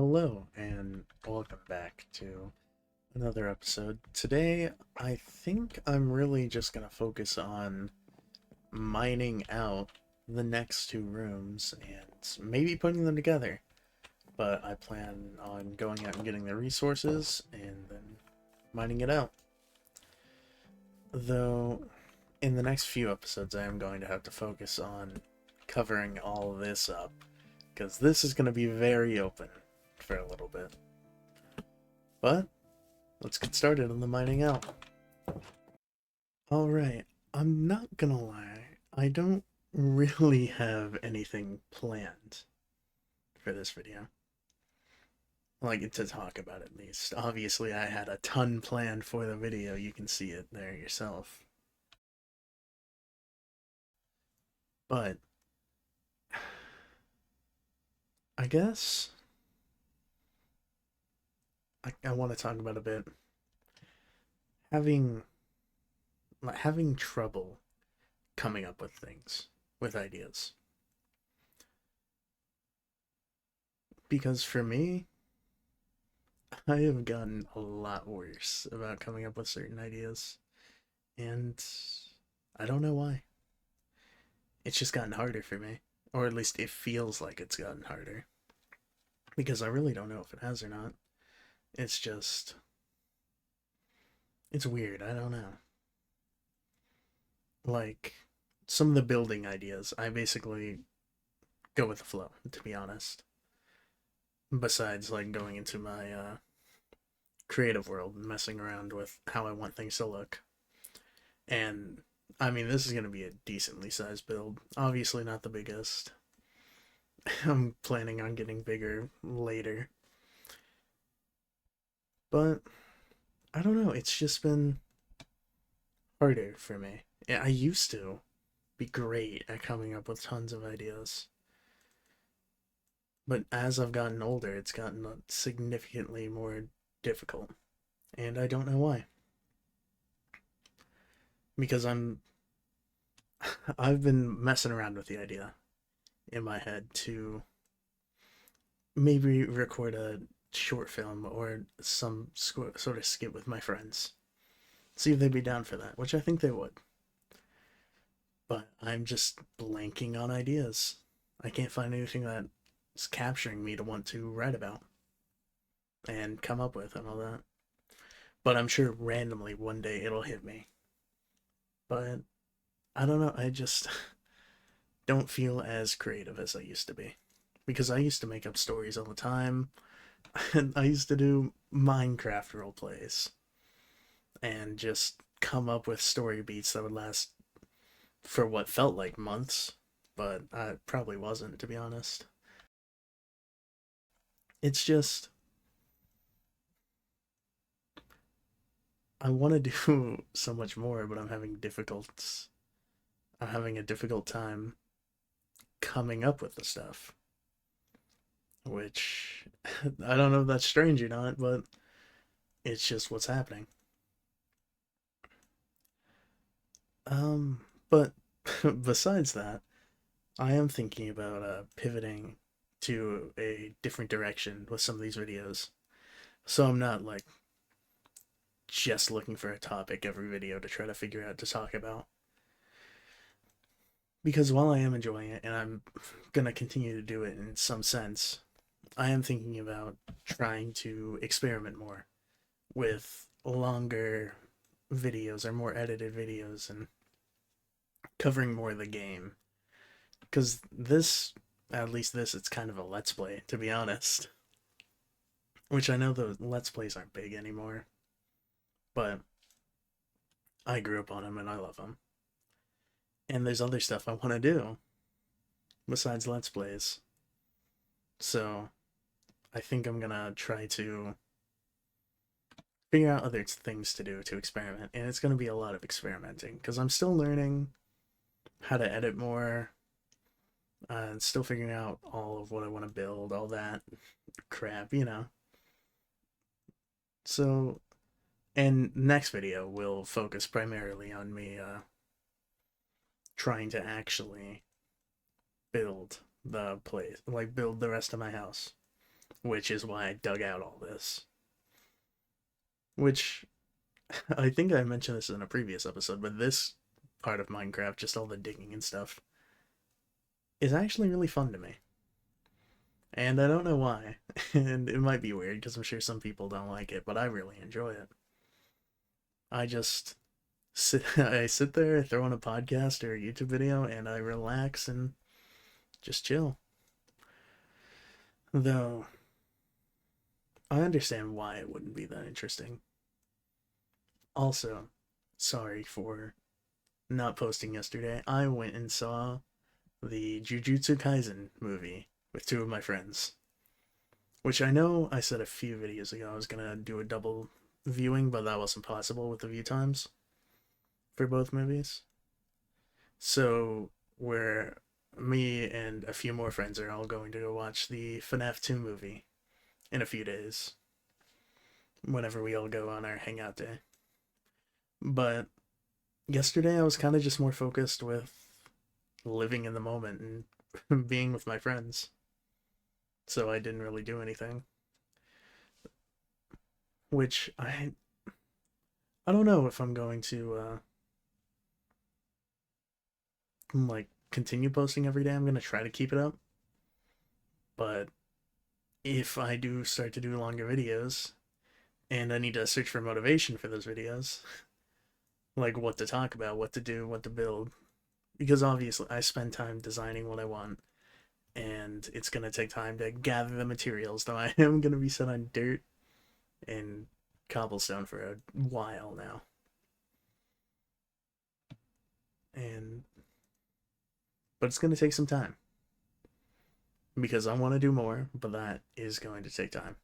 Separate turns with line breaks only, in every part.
Hello, and welcome back to another episode. Today, I think I'm really just going to focus on mining out the next two rooms and maybe putting them together. But I plan on going out and getting the resources and then mining it out. Though, in the next few episodes, I am going to have to focus on covering all this up because this is going to be very open for a little bit. But let's get started on the mining out. Alright, I'm not gonna lie, I don't really have anything planned for this video. Like, to talk about at least. Obviously, I had a ton planned for the video, you can see it there yourself. But, I guess I want to talk about a bit having having trouble coming up with things, with ideas. Because for me, I have gotten a lot worse about coming up with certain ideas, and I don't know why. It's just gotten harder for me, or at least it feels like it's gotten harder. Because I really don't know if it has or not. It's just, it's weird. I don't know. Like, some of the building ideas, I basically go with the flow, to be honest. Besides, like, going into my creative world and messing around with how I want things to look. And I mean, this is going to be a decently sized build. Obviously, not the biggest. I'm planning on getting bigger later. But I don't know. It's just been harder for me. Yeah, I used to be great at coming up with tons of ideas. But as I've gotten older, it's gotten significantly more difficult. And I don't know why. Because I've been messing around with the idea in my head to maybe record a short film or some sort of skit with my friends. See if they'd be down for that, which I think they would. But I'm just blanking on ideas. I can't find anything that's capturing me to want to write about and come up with and all that. But I'm sure randomly one day it'll hit me. But I don't know, I just don't feel as creative as I used to be. Because I used to make up stories all the time, and I used to do Minecraft role plays and just come up with story beats that would last for what felt like months, but it probably wasn't, to be honest. It's just I want to do so much more, but I'm having a difficult time coming up with the stuff. Which I don't know if that's strange or not, but it's just what's happening. But besides that, I am thinking about pivoting to a different direction with some of these videos. So I'm not like just looking for a topic every video to try to figure out to talk about. Because while I am enjoying it and I'm gonna continue to do it in some sense, I am thinking about trying to experiment more with longer videos or more edited videos and covering more of the game. Because this, at least this, it's kind of a let's play, to be honest. Which I know the let's plays aren't big anymore, but I grew up on them and I love them. And there's other stuff I want to do besides let's plays. So I think I'm gonna try to figure out other things to do to experiment, and it's gonna be a lot of experimenting because I'm still learning how to edit more, and still figuring out all of what I want to build, all that crap. So, and next video will focus primarily on me trying to actually build the place, like build the rest of my house. which is why I dug out all this. Which I think I mentioned this in a previous episode, but this part of Minecraft, just all the digging and stuff, is actually really fun to me. And I don't know why. And it might be weird because I'm sure some people don't like it, but I really enjoy it. I just I sit there, throw on a podcast or a YouTube video, and I relax and just chill. Though I understand why it wouldn't be that interesting. Also, sorry for not posting yesterday. I went and saw the Jujutsu Kaisen movie with two of my friends, which I know I said a few videos ago I was gonna do a double viewing, but that wasn't possible with the view times for both movies. So we're me and a few more friends are all going to go watch the FNAF 2 movie in a few days. Whenever we all go on our hangout day. But yesterday I was kind of just more focused with living in the moment and being with my friends. So I didn't really do anything. Which I don't know if I'm going to like continue posting every day. I'm going to try to keep it up. But if I do start to do longer videos and I need to search for motivation for those videos, like what to talk about, what to do, what to build, because obviously I spend time designing what I want, and it's going to take time to gather the materials, though I am going to be set on dirt and cobblestone for a while now. And but it's going to take some time because I want to do more, but that is going to take time.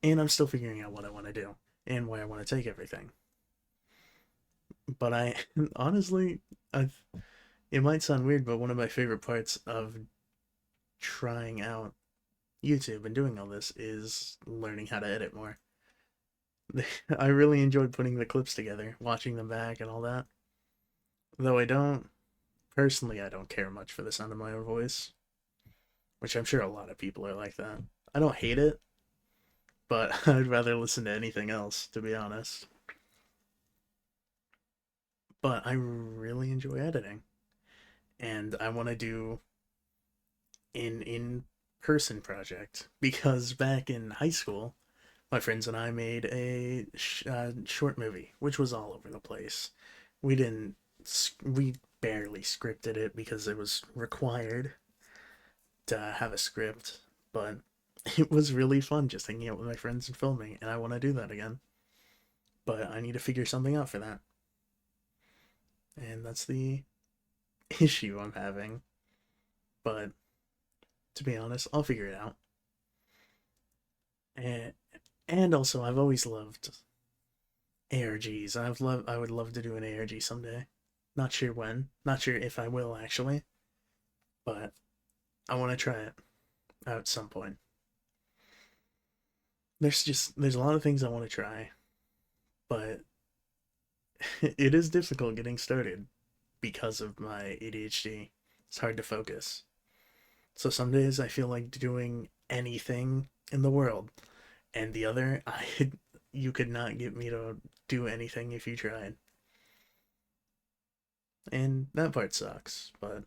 And I'm still figuring out what I want to do and where I want to take everything. But I honestly, I've it might sound weird, but one of my favorite parts of trying out YouTube and doing all this is learning how to edit more. I really enjoyed putting the clips together, watching them back and all that. Though personally, I don't care much for the sound of my own voice, which I'm sure a lot of people are like that. I don't hate it, but I'd rather listen to anything else, to be honest. But I really enjoy editing, and I want to do an in-person project because back in high school, my friends and I made a short movie, which was all over the place. We didn't, we barely scripted it because it was required to have a script, but it was really fun just hanging out with my friends and filming, and I want to do that again. But I need to figure something out for that. And that's the issue I'm having. But to be honest, I'll figure it out. And also I've always loved ARGs. I would love to do an ARG someday. Not sure when. Not sure if I will actually. But I want to try it out at some point. There's a lot of things I want to try, but it is difficult getting started because of my ADHD. It's hard to focus. So some days I feel like doing anything in the world, and the other, you could not get me to do anything if you tried. And that part sucks, but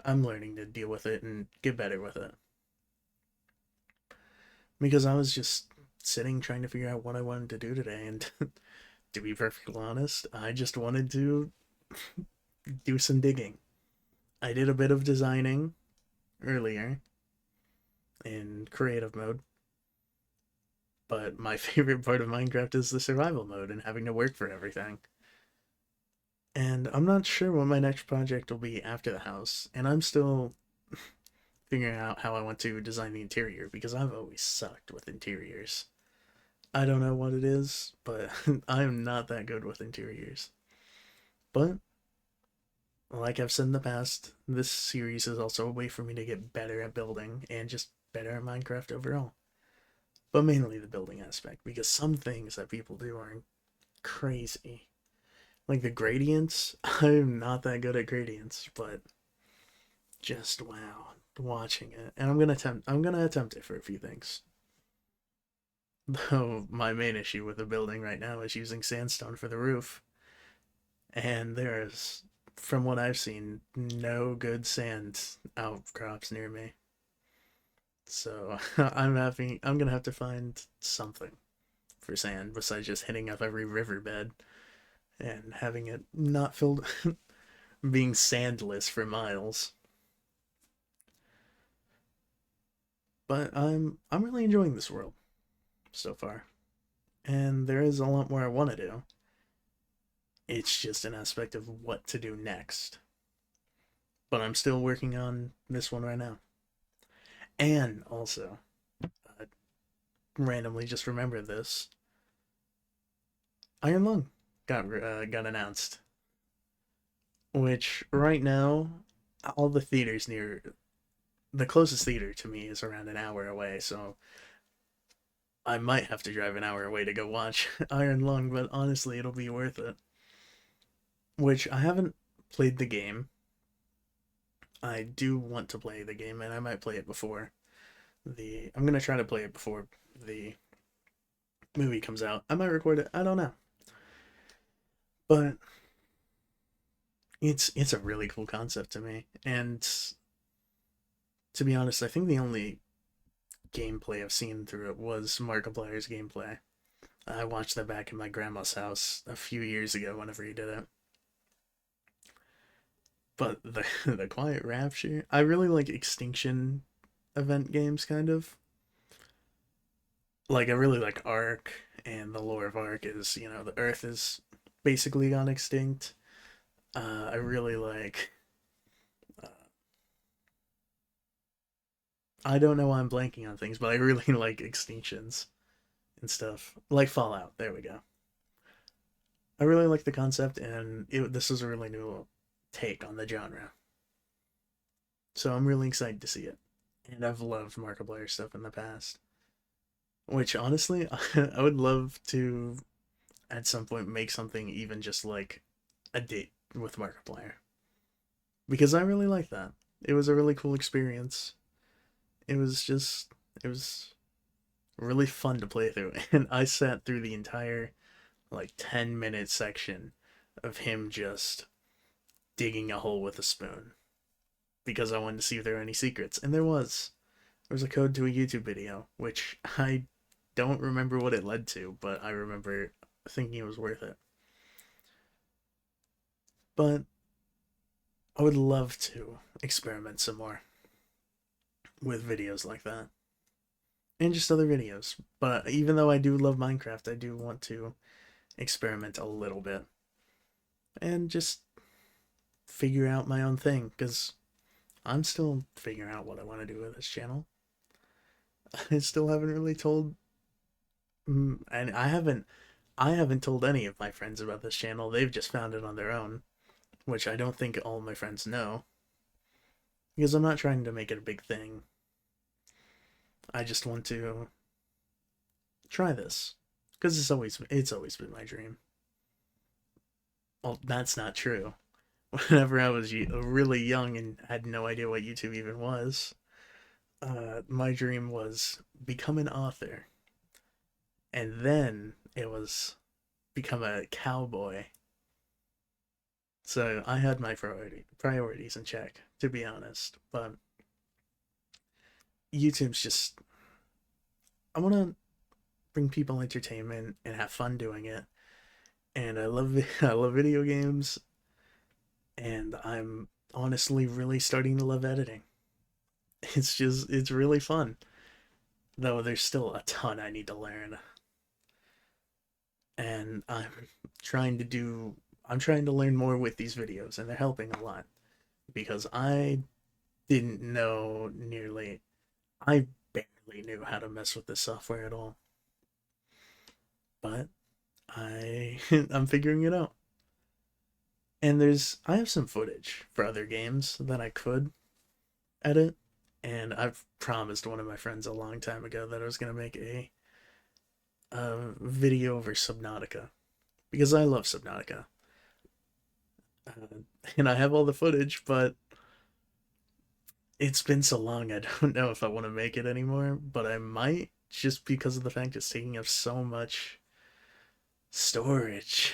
I'm learning to deal with it and get better with it. Because I was just sitting trying to figure out what I wanted to do today, and to be perfectly honest, I just wanted to do some digging. I did a bit of designing earlier in creative mode, but my favorite part of Minecraft is the survival mode and having to work for everything. And I'm not sure what my next project will be after the house, and I'm still figuring out how I want to design the interior because I've always sucked with interiors. I don't know what it is, but I'm not that good with interiors. But like I've said in the past, this series is also a way for me to get better at building and just better at Minecraft overall. But mainly the building aspect, because some things that people do are crazy. Like the gradients, I'm not that good at gradients, but just wow. watching it, and I'm gonna attempt it for a few things. Though my main issue with the building right now is using sandstone for the roof, and there's, from what I've seen, no good sand outcrops near me. So I'm gonna have to find something for sand besides just hitting up every riverbed and having it not filled, being sandless for miles. But I'm really enjoying this world so far, and there is a lot more I want to do. It's just an aspect of what to do next. But I'm still working on this one right now. And also, I randomly just remembered this. Iron Lung got announced, which right now all the theaters near the closest theater to me is around an hour away, so I might have to drive an hour away to go watch Iron Lung, but honestly, it'll be worth it. Which I haven't played the game. I do want to play the game, and I might play it before the. I'm gonna try to play it before the movie comes out. I might record it. I don't know, but it's a really cool concept to me, and to be honest, I think the only gameplay I've seen through it was Markiplier's gameplay. I watched that back in my grandma's house a few years ago whenever he did it. But the the Quiet Rapture, I really like Extinction event games kind of. Like I really like Ark, and the lore of Ark is, the earth is basically gone extinct. I really like uh, I don't know why I'm blanking on things, but I really like extinctions and stuff. Like Fallout, there we go. I really like the concept, and this is a really new take on the genre. So I'm really excited to see it. And I've loved Markiplier stuff in the past. Which honestly, I would love to at some point make something even just like a date with Markiplier. Because I really like that. It was a really cool experience. It was just it was really fun to play through. And I sat through the entire like 10-minute section of him just digging a hole with a spoon because I wanted to see if there were any secrets. And there was. There was a code to a YouTube video, which I don't remember what it led to, but I remember thinking it was worth it. But I would love to experiment some more with videos like that. And just other videos. But even though I do love Minecraft, I do want to experiment a little bit and just figure out my own thing because I'm still figuring out what I want to do with this channel. I still haven't really told, and I haven't told any of my friends about this channel. They've just found it on their own, which I don't think all my friends know because I'm not trying to make it a big thing. I just want to try this because it's always been my dream. Well, that's not true. Whenever I was really young and had no idea what YouTube even was, my dream was become an author, and then it was become a cowboy. So I had my priorities in check, to be honest. But YouTube's just I want to bring people entertainment and have fun doing it. And I love I love video games, and I'm honestly really starting to love editing. It's really fun. Though there's still a ton I need to learn. And I'm trying to learn more with these videos, and they're helping a lot because didn't know nearly I barely knew how to mess with this software at all. But I'm figuring it out. And I have some footage for other games that I could edit, and I've promised one of my friends a long time ago that I was gonna make a video over Subnautica because I love Subnautica, uh, and I have all the footage, but it's been so long, I don't know if I want to make it anymore, but I might, just because of the fact it's taking up so much storage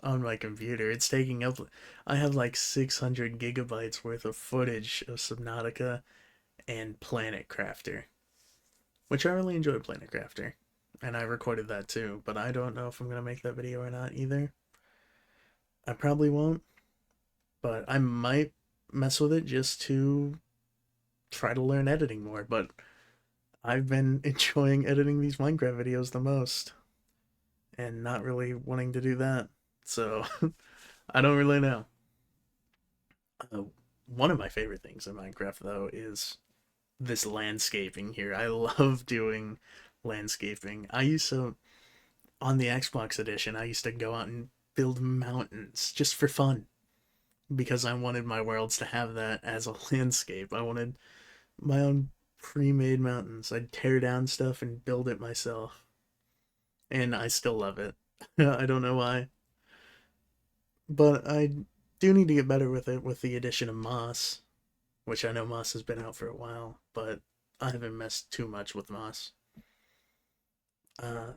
on my computer. It's taking up, I have like 600 gigabytes worth of footage of Subnautica and Planet Crafter, which I really enjoy Planet Crafter. And I recorded that too, but I don't know if I'm going to make that video or not either. I probably won't, but I might mess with it just to try to learn editing more. But I've been enjoying editing these Minecraft videos the most and not really wanting to do that. So I don't really know. Uh, One of my favorite things in Minecraft, though, is this landscaping here. I love doing landscaping. I used to, on the Xbox edition, I used to go out and build mountains just for fun because I wanted my worlds to have that as a landscape. I wanted my own pre-made mountains. I'd tear down stuff and build it myself. And I still love it. I don't know why. But I do need to get better with it with the addition of Moss, which I know Moss has been out for a while, but I haven't messed too much with Moss. Uh,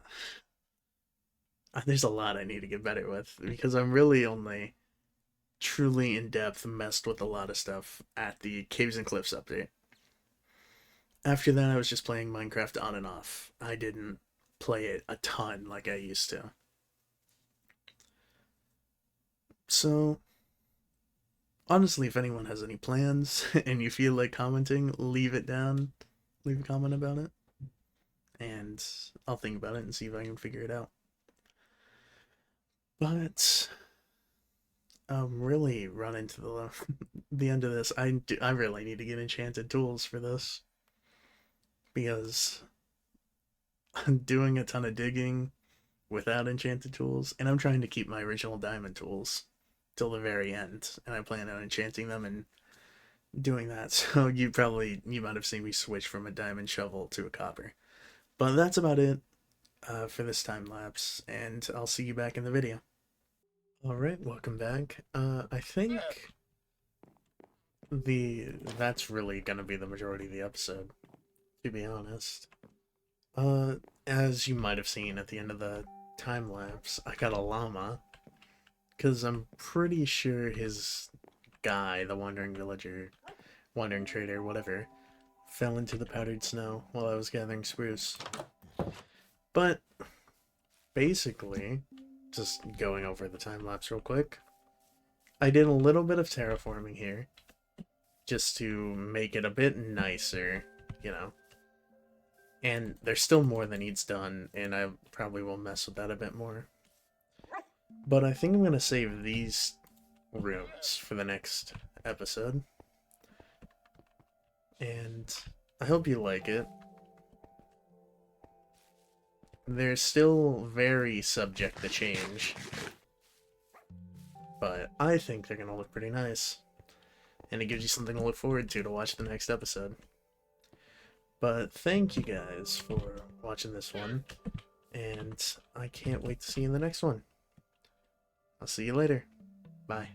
there's a lot I need to get better with because I'm really only truly in depth messed with a lot of stuff at the Caves and Cliffs update. After that, I was just playing Minecraft on and off. I didn't play it a ton like I used to. So, honestly, if anyone has any plans and you feel like commenting, leave it down. Leave a comment about it. And I'll think about it and see if I can figure it out. But really run into the end of this. I really need to get enchanted tools for this because I'm doing a ton of digging without enchanted tools, and I'm trying to keep my original diamond tools till the very end, and I plan on enchanting them and doing that. So you might have seen me switch from a diamond shovel to a copper. But that's about it for this time lapse, and I'll see you back in the video. All right, welcome back. I think that's really gonna be the majority of the episode, to be honest. Uh, as you might have seen at the end of the time lapse, I got a llama because I'm pretty sure his guy, the wandering villager, wandering trader, whatever, fell into the powdered snow while I was gathering spruce. But basically, just going over the time lapse real quick, I did a little bit of terraforming here just to make it a bit nicer, you know. And there's still more that needs done, and I probably will mess with that a bit more. But I think I'm going to save these rooms for the next episode. And I hope you like it. They're still very subject to change, but I think they're going to look pretty nice. And it gives you something to look forward to watch the next episode. But thank you guys for watching this one, and I can't wait to see you in the next one. I'll see you later. Bye.